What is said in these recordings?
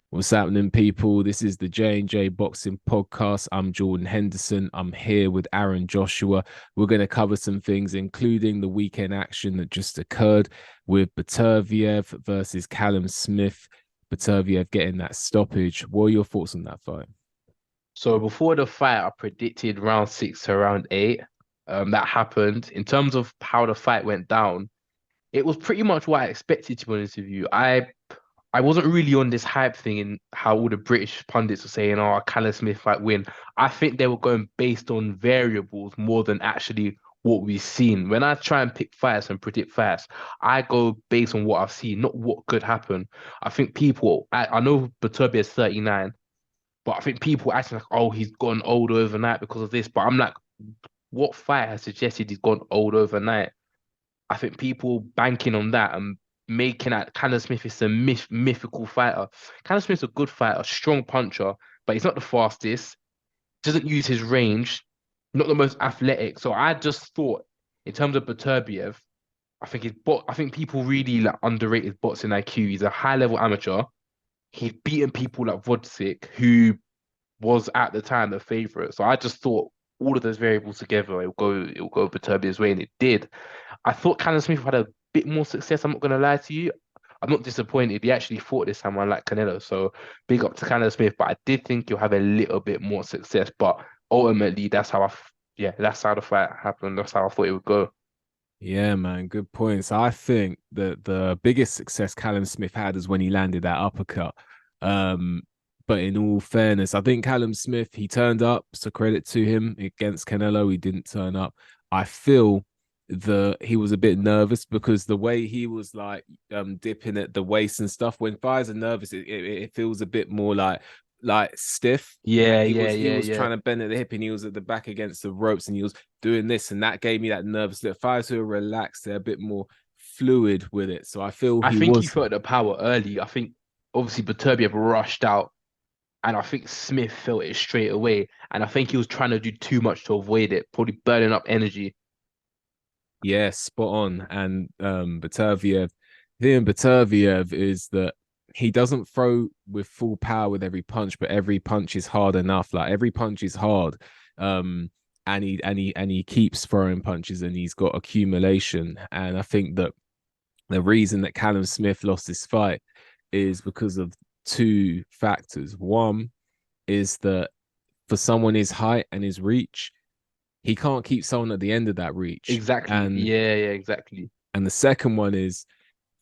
What's happening, people? This is the J&J Boxing Podcast. I'm Jordan Henderson. I'm here with Aaron Joshua. We're going to cover some things, including the weekend action that just occurred with Beterbiev versus Callum Smith. Beterbiev getting that stoppage. What are your thoughts on that fight? So before the fight, I predicted round 6 to round 8. That happened. In terms of how the fight went down, it was pretty much what I expected, to be honest with you. I wasn't really on this hype thing in how all the British pundits were saying, "Oh, Callum Smith might win." I think they were going based on variables more than actually what we've seen. When I try and pick fights and predict fights, I go based on what I've seen, not what could happen. I know Beterbiev is 39, but I think people acting like, "Oh, he's gone old overnight because of this." But I'm like, what fight has suggested he's gone old overnight? I think people banking on that and making out Callum Smith is a mythical fighter. Callum Smith's a good fighter, strong puncher, but he's not the fastest. Doesn't use his range, not the most athletic. So I just thought, in terms of Beterbiev, I think people really like underrate his boxing IQ. He's a high level amateur. He's beaten people like Vodzik, who was at the time the favorite. So I just thought all of those variables together, it'll go Beterbiev's way, and it did. I thought Callum Smith had a bit more success. I'm not gonna lie to you. I'm not disappointed. He actually fought this time, unlike Canelo. So big up to Callum Smith. But I did think you'll have a little bit more success. But ultimately, yeah, that's how the fight happened. That's how I thought it would go. Yeah, man, good points. I think that the biggest success Callum Smith had is when he landed that uppercut. Um, but in all fairness, I think Callum Smith, he turned up, so credit to him. Against Canelo, he didn't turn up. I feel that he was a bit nervous because the way he was like dipping at the waist and stuff, when fighters are nervous, it feels a bit more like stiff. Yeah, And he yeah, was he yeah, was yeah. trying to bend at the hip and he was at the back against the ropes and he was doing this, and that gave me that nervous look. Fighters who are relaxed, they're a bit more fluid with it. So I feel I he think he was. felt the power early. I think obviously Beterbiev rushed out, and I think Smith felt it straight away. And I think he was trying to do too much to avoid it, probably burning up energy. Yeah, spot on. And Beterbiev, the Beterbiev is that he doesn't throw with full power with every punch, but every punch is hard enough. Like every punch is hard. And he keeps throwing punches and he's got accumulation. And I think that the reason that Callum Smith lost this fight is because of two factors. One is that for someone his height and his reach, he can't keep someone at the end of that reach. Exactly. And Yeah, yeah, exactly. the second one is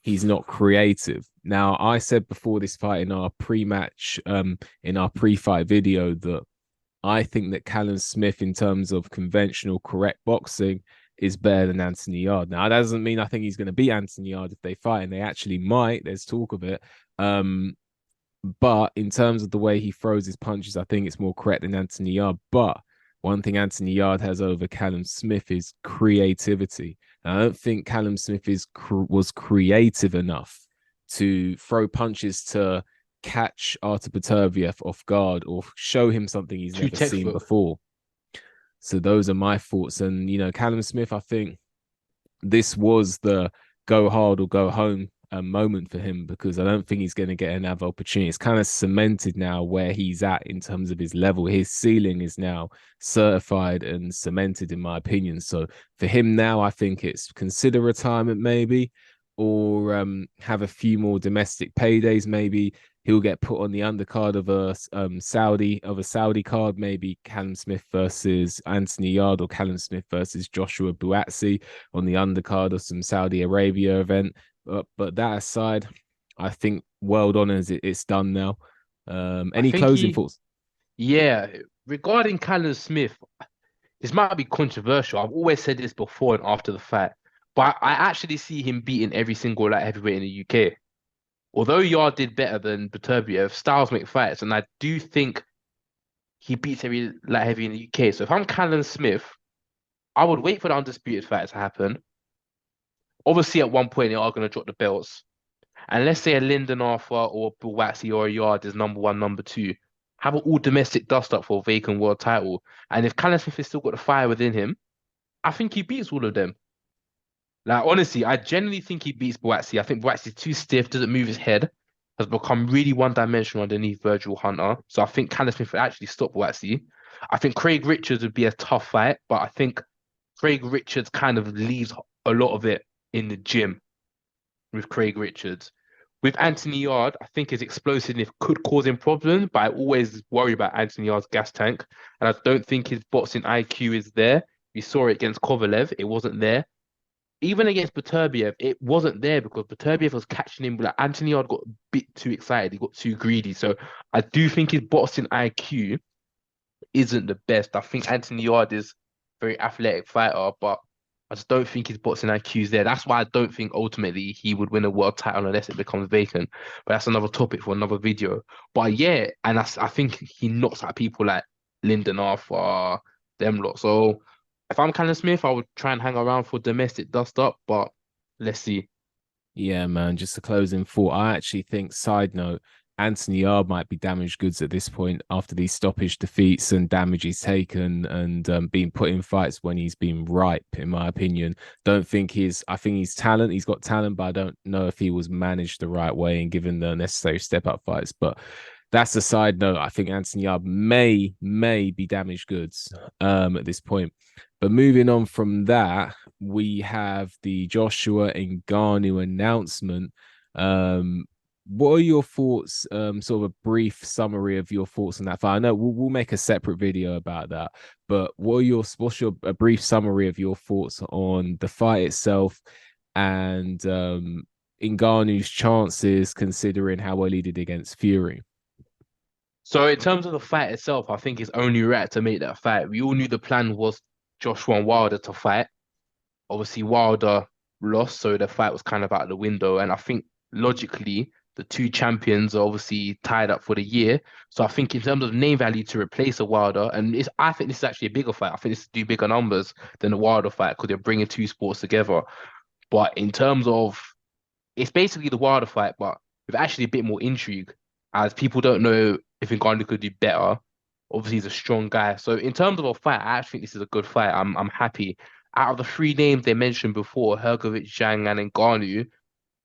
he's not creative. Now, I said before this fight in our pre-match, in our pre-fight video, that I think that Callum Smith, in terms of conventional correct boxing, is better than Anthony Yard. Now, that doesn't mean I think he's going to beat Anthony Yard if they fight, and they actually might. There's talk of it. Um, but in terms of the way he throws his punches, I think it's more correct than Anthony Yard. But one thing Anthony Yard has over Callum Smith is creativity. And I don't think Callum Smith was creative enough to throw punches to catch Artur Beterbiev off guard or show him something he's Too never seen textbook. before. So those are my thoughts. And Callum Smith, I think this was the go hard or go home moment for him, because I don't think he's going to get another opportunity. It's kind of cemented now where he's at in terms of his level. His ceiling is now certified and cemented, in my opinion. So for him now, I think it's consider retirement maybe, or have a few more domestic paydays. Maybe he'll get put on the undercard of a Saudi card, maybe Callum Smith versus Anthony Yard or Callum Smith versus Joshua Buatsi on the undercard of some Saudi Arabia event. But that aside, I think world honors, it's done now. I Any think closing thoughts? yeah, regarding Callum Smith, this might be controversial. I've always said this before and after the fight, but I actually see him beating every single light heavyweight in the UK. Although Yard did better than Beterbiev, styles make fights, and I do think he beats every light heavy in the UK. So if I'm Callum Smith, I would wait for the undisputed fight to happen. Obviously, at one point they are going to drop the belts, and let's say a Lyndon Arthur or a Buatsi or a Yard is number one, number two. Have an all domestic dust up for a vacant world title. And if Callum Smith has still got the fire within him, I think he beats all of them. Like honestly, I genuinely think he beats Boatsy. I think Boatsy is too stiff, doesn't move his head, has become really one-dimensional underneath Virgil Hunter. So I think Callum Smith would actually stop Boatsy. I think Craig Richards would be a tough fight, but I think Craig Richards kind of leaves a lot of it in the gym with Craig Richards. With Anthony Yard, I think his explosiveness could cause him problems, but I always worry about Anthony Yard's gas tank. And I don't think his boxing IQ is there. We saw it against Kovalev, it wasn't there. Even against Beterbiev, it wasn't there because Beterbiev was catching him. Like Anthony Yard got a bit too excited, he got too greedy. So I do think his boxing IQ isn't the best. I think Anthony Yard is a very athletic fighter, but I just don't think his boxing IQ is there. That's why I don't think ultimately he would win a world title unless it becomes vacant. But that's another topic for another video. But yeah, and I think he knocks out people like Lyndon Arthur, them lot. So if I'm Callum Smith, I would try and hang around for domestic dust up, but let's see. Yeah, man. Just a closing thought. I actually think, side note, Anthony Yard might be damaged goods at this point after these stoppage defeats and damage he's taken and being put in fights when he's been ripe, in my opinion. Don't think he's, I think he's talent. He's got talent, but I don't know if he was managed the right way and given the necessary step up fights. But that's a side note. I think Anthony Yard may be damaged goods at this point. But moving on from that, we have the Joshua Ngannou announcement. Um, what are your thoughts? Sort of a brief summary of your thoughts on that fight. I know we'll make a separate video about that, but what's your a brief summary of your thoughts on the fight itself and Ngannou's chances, considering how well he did against Fury? So in terms of the fight itself, I think it's only right to make that fight. We all knew the plan was Joshua and Wilder to fight. Obviously, Wilder lost, so the fight was kind of out the window. And I think logically, the two champions are obviously tied up for the year. So I think in terms of name value to replace a Wilder, and I think this is actually a bigger fight. I think this do bigger numbers than the Wilder fight because they're bringing two sports together. But in terms of, it's basically the Wilder fight, but with actually a bit more intrigue, as people don't know if Ngannou could do better. Obviously, he's a strong guy. So in terms of a fight, I actually think this is a good fight. I'm happy. Out of the three names they mentioned before, Hergovic, Zhang, and Ngannou,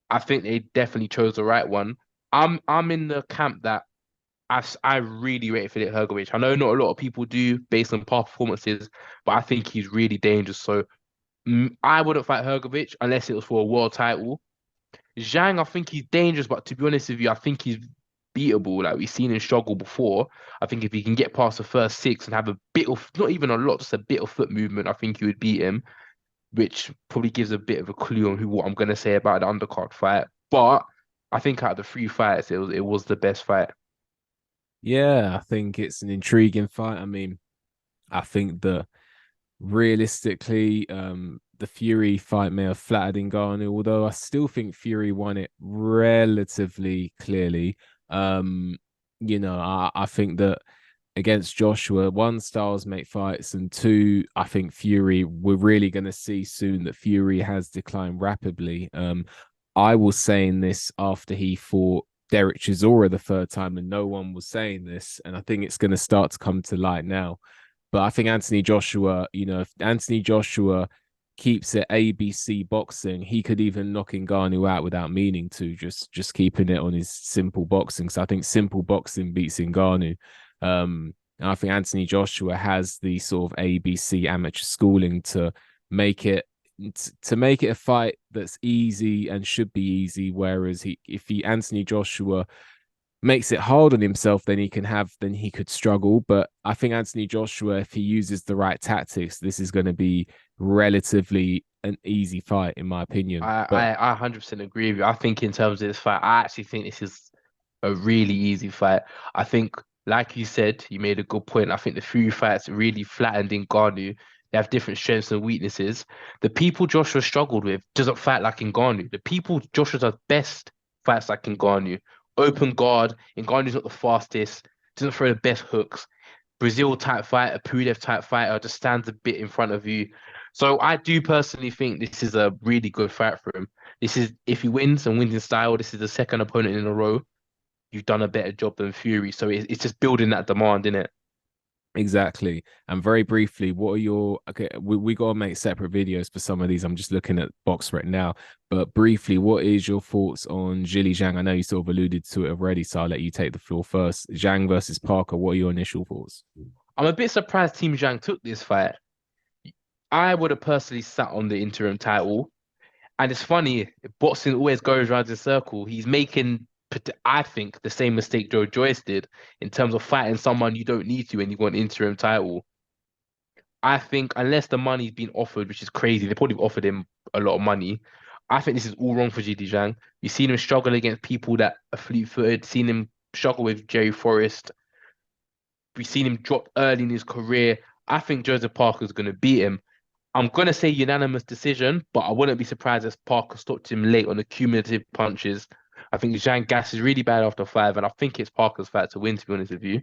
I think they definitely chose the right one. I'm in the camp that I really rate Philip Hergovic. I know not a lot of people do based on past performances, but I think he's really dangerous. So I wouldn't fight Hergovic unless it was for a world title. Zhang, I think he's dangerous, but to be honest with you, I think he's beatable. Like we've seen him struggle before. I think if he can get past the first six and have a bit of, not even a lot, just a bit of foot movement, I think he would beat him, which probably gives a bit of a clue on who what I'm gonna say about the undercard fight. But I think out of the three fights, it was the best fight. Yeah, I think it's an intriguing fight. I mean, I think that realistically, the Fury fight may have flattered Ngannou, although I still think Fury won it relatively clearly. Um, I think that against Joshua, one, styles make fights, and two, I think Fury, we're really going to see soon that Fury has declined rapidly. I was saying this after he fought Derek Chisora the third time, and no one was saying this, and I think it's going to start to come to light now. But I think Anthony Joshua, if Anthony Joshua keeps it ABC boxing, he could even knock Ngannou out without meaning to, just keeping it on his simple boxing. So I think simple boxing beats Ngannou. And I think Anthony Joshua has the sort of ABC amateur schooling to make it make it a fight that's easy and should be easy. Whereas if Anthony Joshua makes it hard on himself, then he could struggle. But I think Anthony Joshua, if he uses the right tactics, this is going to be relatively an easy fight, in my opinion. I, But I, I 100% agree with you. I think in terms of this fight, I actually think this is a really easy fight. I think, like you said, you made a good point. I think the Fury fights really flattened in Ngannou. They have different strengths and weaknesses. The people Joshua struggled with doesn't fight like Ngannou. The people Joshua does best fights like Ngannou. Open guard. Ngannou's not the fastest. Doesn't throw the best hooks. Brazil type fighter, Pulev type fighter, just stands a bit in front of you. So I do personally think this is a really good fight for him. This is if he wins and wins in style, this is the second opponent in a row. You've done a better job than Fury. So it's just building that demand, isn't it? Exactly. And very briefly, what are your okay? We gotta make separate videos for some of these. I'm just looking at box right now. But briefly, what is your thoughts on Jilly Zhang? I know you sort of alluded to it already, so I'll let you take the floor first. Zhang versus Parker. What are your initial thoughts? I'm a bit surprised Team Zhang took this fight. I would have personally sat on the interim title. And it's funny, boxing always goes around in a circle. He's making, I think, the same mistake Joe Joyce did in terms of fighting someone you don't need to when you want an interim title. I think unless the money's been offered, which is crazy, they probably offered him a lot of money. I think this is all wrong for GD Zhang. You've seen him struggle against people that are fleet-footed, seen him struggle with Jerry Forrest. We've seen him drop early in his career. I think Joseph Parker's going to beat him. I'm gonna say unanimous decision, but I wouldn't be surprised if Parker stopped him late on the cumulative punches. I think Zhang Gas is really bad after five, and I think it's Parker's fight to win, to be honest with you.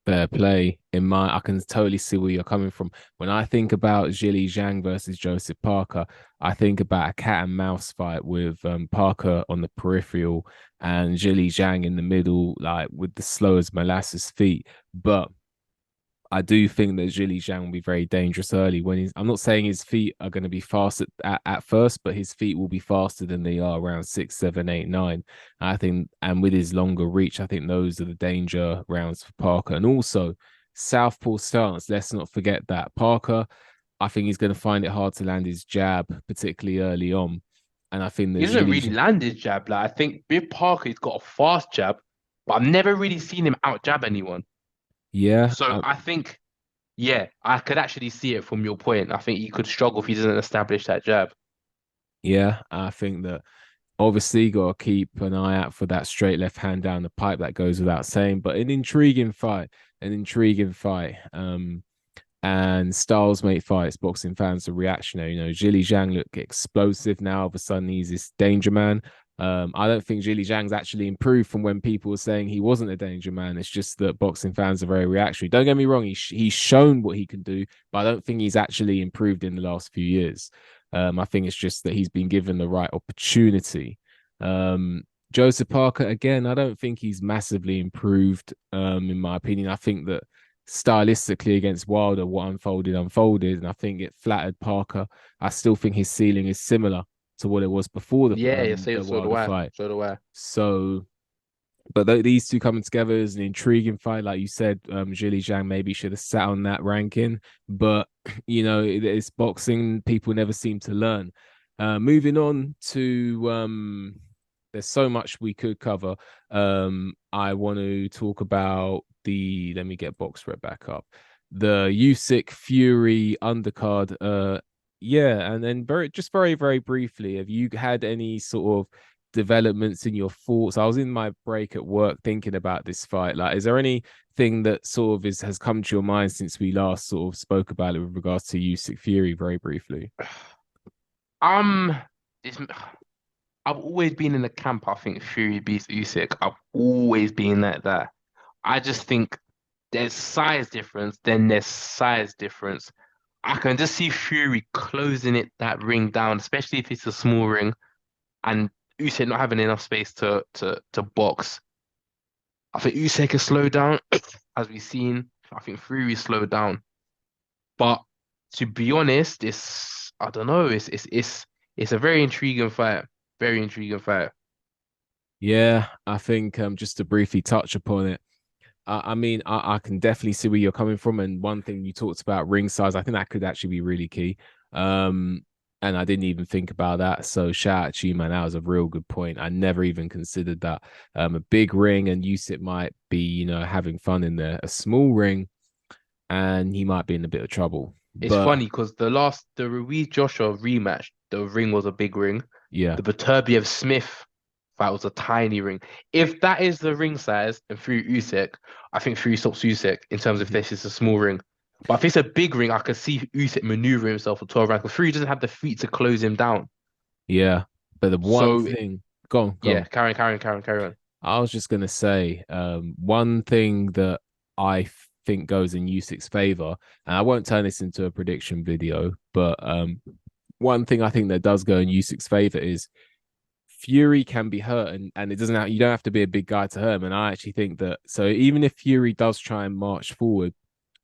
Fair play. I can totally see where you're coming from. When I think about Jilly Zhang versus Joseph Parker, I think about a cat and mouse fight with Parker on the peripheral and Jilly Zhang in the middle, like with the slow as molasses feet. But I do think that Jilly Zhang will be very dangerous early when I'm not saying his feet are going to be fast at first, but his feet will be faster than they are around 6, 7, 8, 9. I think, and with his longer reach, I think those are the danger rounds for Parker. And also, southpaw stance. Let's not forget that Parker. I think he's going to find it hard to land his jab, particularly early on. And I think that He doesn't Jilly, really land his jab. Like I think with Parker, he's got a fast jab, but I've never really seen him out jab anyone. yeah, So I think, yeah, I could actually see it from your point. I think he could struggle if he doesn't establish that jab. yeah, I think that obviously, got to keep an eye out for that straight left hand down the pipe. That goes without saying. But an intriguing fight, an intriguing fight. And styles make fights. Boxing fans are reactionary. You know, Jilly Zhang look explosive now. All of a sudden, he's this danger man. I don't think Jilly Zhang's actually improved from when people were saying he wasn't a danger man. It's just that boxing fans are very reactionary. Don't get me wrong; he's shown what he can do, but I don't think he's actually improved in the last few years. I think it's just that he's been given the right opportunity. Um, Joseph Parker, again, I don't think he's massively improved. In my opinion, I think that stylistically against Wilder, what unfolded, and I think it flattered Parker. I still think his ceiling is similar to what it was before Yeah, yeah, so, the so do Wilder I. fight. So do I. So, but these two coming together is an intriguing fight. Like you said, Zhili Zhang maybe should have sat on that ranking, but you know it's boxing. People never seem to learn. Moving on to there's so much we could cover. I want to talk about the. Let me get box rep back up. The Usyk Fury undercard. Yeah, and then very briefly, have you had any sort of developments in your thoughts? I was in my break at work thinking about this fight. Like, is there anything that sort of has come to your mind since we last sort of spoke about it with regards to Usyk Fury very briefly? Um, it's, I've always been in the camp. I think Fury beats Usyk. I've always been like that. I just think there's size difference, then there's size difference. I can just see Fury closing that ring down, especially if it's a small ring, and Usyk not having enough space to box. I think Usyk can slow down, as we've seen. I think Fury slowed down. But to be honest, I don't know. It's a very intriguing fight. Very intriguing fight. Yeah, I think just to briefly touch upon it, I mean, I can definitely see where you're coming from. And one thing you talked about ring size, I think that could actually be really key. Um, and I didn't even think about that. So shout out to you, man. That was a real good point. I never even considered that. A big ring and Usyk might be, you know, having fun in there. A small ring and he might be in a bit of trouble. It's But funny because the Ruiz Joshua rematch, the ring was a big ring. yeah, The Beterbiev Smith fight was a tiny ring. If that is the ring size and Fury Usyk, I think Fury stops Usyk in terms of this is a small ring. But if it's a big ring, I can see Usyk maneuver himself for 12 rounds. Because Fury doesn't have the feet to close him down. yeah. But the one So thing, go yeah, on. carry on. I was just gonna say, one thing that I think goes in Usyk's favor, and I won't turn this into a prediction video, but one thing I think that does go in Usyk's favor is Fury can be hurt, and it doesn't have, you don't have to be a big guy to hurt him. And I actually think that so even if Fury does try and march forward,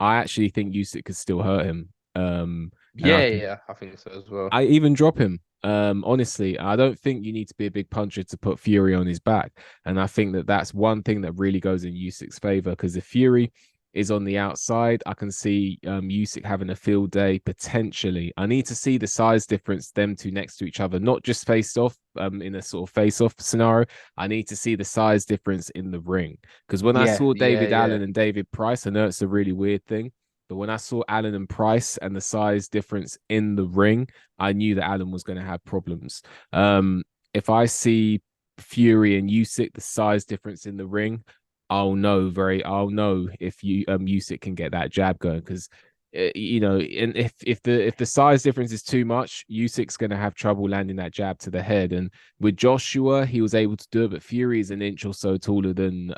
I actually think Usyk could still hurt him. And Yeah, yeah, I think so as well. I even drop him. Honestly, I don't think you need to be a big puncher to put Fury on his back, and I think that that's one thing that really goes in Usyk's favor because if Fury is on the outside, I can see Usyk having a field day potentially. I need to see the size difference them two next to each other, not just faced off in a sort of face off scenario. I need to see the size difference in the ring because when I Yeah, saw yeah, David yeah, Allen and David Price, I know it's a really weird thing. But when I saw Allen and Price and the size difference in the ring, I knew that Allen was going to have problems. If I see Fury and Usyk, the size difference in the ring, I'll know if you Usyk can get that jab going because you know, and if the size difference is too much, Usyk's going to have trouble landing that jab to the head. And with Joshua, he was able to do it, but Fury is an inch or so taller than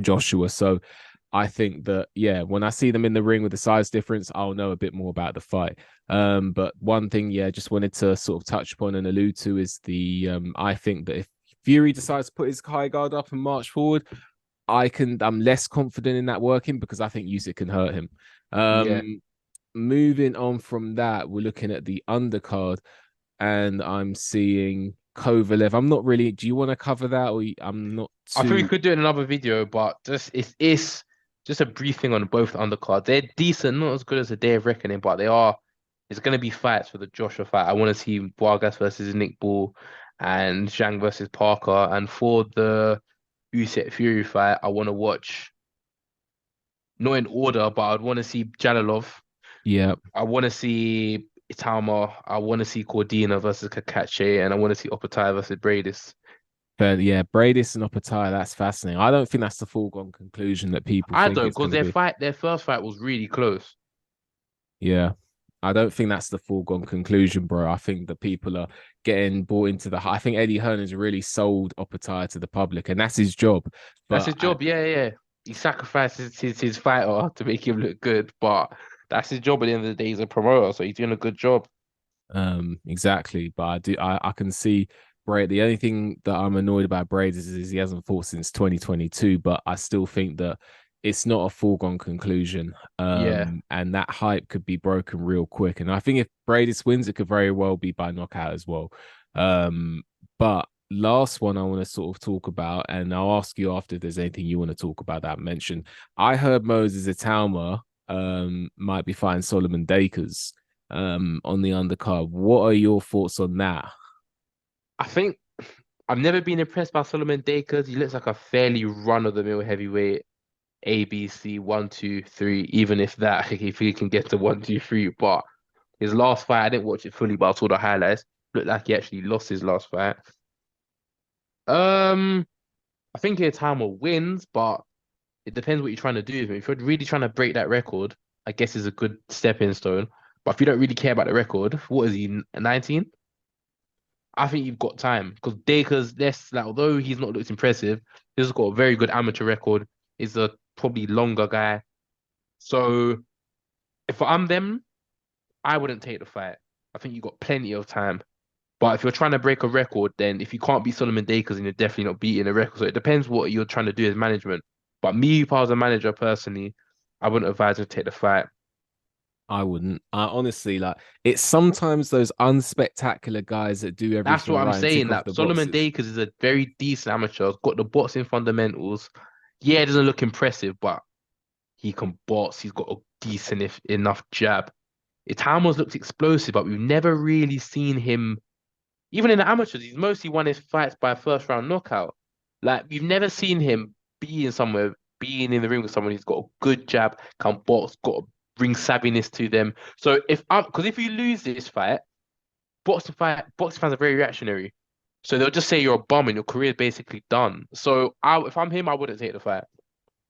Joshua. So I think that yeah, when I see them in the ring with the size difference, I'll know a bit more about the fight. But one thing, yeah, just wanted to sort of touch upon and allude to is the I think that if Fury decides to put his high guard up and march forward, I'm less confident in that working because I think Usyk can hurt him. yeah. Moving on from that, we're looking at the undercard, and I'm seeing Kovalev. I'm not really. Do you want to cover that, or I'm not I think we too? could do it in another video, but just it's just a brief thing on both undercards. They're decent, not as good as the Day of Reckoning, but they are. It's gonna be fights for the Joshua fight. I want to see Vargas versus Nick Ball and Zhang versus Parker, and for the Usyk Fury fight, I want to watch not in order, but I'd want to see Jalilov. Yeah, I want to see Itama. I want to see Cordina versus Kakache, and I want to see Opetaia versus Bradis. but yeah, Bradis and Opataya, that's fascinating. I don't think that's the foregone conclusion that people I think don't, it's because going to be. their first fight was really close. Yeah. I don't think that's the foregone conclusion, bro. I think that people are getting bought into the. I think Eddie Hearn has really sold Opataya to the public, and that's his job. That's But his job. Yeah, yeah. He sacrifices his fighter to make him look good, but that's his job at the end of the day. He's a promoter, so he's doing a good job. Exactly. But I can see Braid. The only thing that I'm annoyed about Braid is he hasn't fought since 2022, but I still think that it's not a foregone conclusion. Yeah. And that hype could be broken real quick. And I think if Bradis wins, it could very well be by knockout as well. But last one I want to sort of talk about, and I'll ask you after if there's anything you want to talk about that I mentioned. I heard Moses Italma might be fighting Solomon Dakers on the undercard. What are your thoughts on that? I think I've never been impressed by Solomon Dakers. He looks like a fairly run-of-the-mill heavyweight. A, B, C, one, two, three, even if that, if he can get to one, two, three. But his last fight, I didn't watch it fully, but I saw the highlights. Looked like he actually lost his last fight. Um, I think Itama wins, but it depends what you're trying to do with him. If you're really trying to break that record, I guess is a good stepping stone. But if you don't really care about the record, what is he, 19? I think you've got time because Dacre's less like although he's not looked impressive, he's got a very good amateur record. He's a probably longer guy. So if I'm them, I wouldn't take the fight. I think you've got plenty of time. But if you're trying to break a record, then if you can't beat Solomon Dakers, then you're definitely not beating a record. So it depends what you're trying to do as management. But me, if I was a manager personally, I wouldn't advise him to take the fight. I wouldn't. I honestly like it's sometimes those unspectacular guys that do That's everything what I'm right and tick saying. off That the Solomon boxes. Dakers is a very decent amateur. He's got the boxing fundamentals. Yeah, it doesn't look impressive, but he can box. He's got a decent if enough jab. Itama's looked explosive, but we've never really seen him. Even in the amateurs, he's mostly won his fights by first round knockout. Like we've never seen him being somewhere, being in the ring with someone who's got a good jab, can box, got a ring savviness to them. So because if you lose this fight, boxing fans are very reactionary. So they'll just say you're a bum and your career's basically done. So if I'm him, I wouldn't take the fight.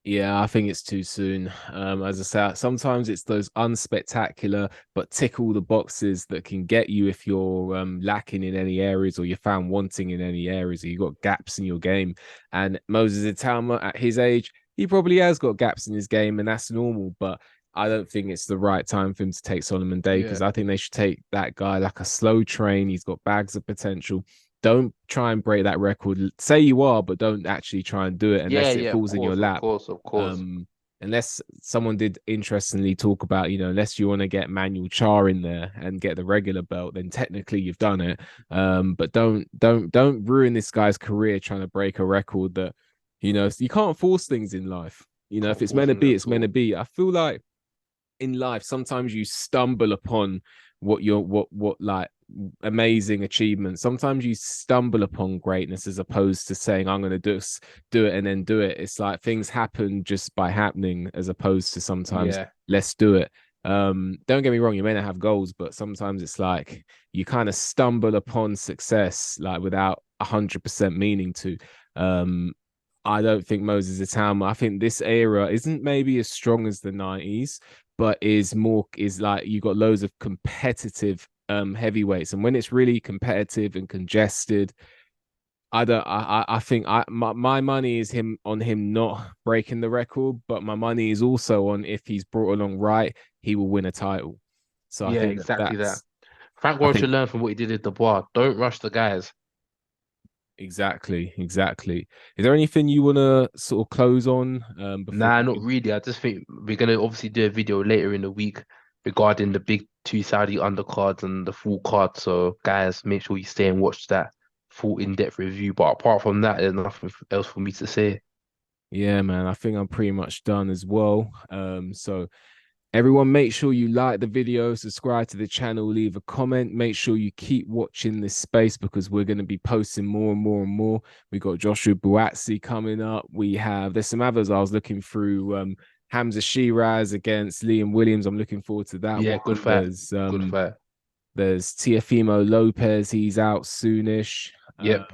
Yeah, I think it's too soon. As I say, sometimes it's those unspectacular but tick all the boxes that can get you if you're lacking in any areas or you're found wanting in any areas or you've got gaps in your game. And Moses Italma, at his age, he probably has got gaps in his game, and that's normal. But I don't think it's the right time for him to take Solomon Day Yeah. because I think they should take that guy like a slow train. He's got bags of potential. Don't try and break that record. Say you are, but don't actually try and do it Yeah, unless it yeah, falls in your of lap. course, of course. Um, unless someone did interestingly talk about, unless you want to get Manuel Char in there and get the regular belt, then technically you've done it. But don't ruin this guy's career trying to break a record that, you can't force things in life. If Can't it's force meant to things be, at it's meant to all. be. I feel like in life sometimes you stumble upon what like amazing achievements. Sometimes you stumble upon greatness as opposed to saying I'm going to do it and then do it. It's like things happen just by happening as opposed to sometimes Yeah, let's do it. Don't get me wrong, you may not have goals, but sometimes it's like you kind of stumble upon success like without 100% meaning to. um I don't think Moses Itama. I think this era isn't maybe as strong as the 90s, but is like you got loads of competitive heavyweights. And when it's really competitive and congested, I don't I think my money is him on him not breaking the record, but my money is also on if he's brought along right, he will win a title. So I yeah, think exactly that. that's Frank I Warren think should learn from what he did at the bar. Don't rush the guys. exactly. Is there anything you want to sort of close on before Nah, not we really. I just think we're gonna obviously do a video later in the week regarding the big two Saudi undercards and the full card. So guys, make sure you stay and watch that full in-depth review. But apart from that, there's nothing else for me to say. Yeah, man, I think I'm pretty much done as well. So everyone, make sure you like the video, subscribe to the channel, leave a comment. Make sure you keep watching this space because we're going to be posting more and more and more. We got Joshua Buatsi coming up. There's some others I was looking through. Hamza Shiraz against Liam Williams. I'm looking forward to that Yeah, one. good fight. There's Good um fight. there's Tiafimo Lopez. He's out soonish. Yep.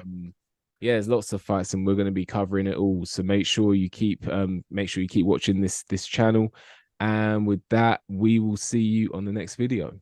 Yeah, there's lots of fights, and we're going to be covering it all. So make sure you keep watching this channel. And with that, we will see you on the next video.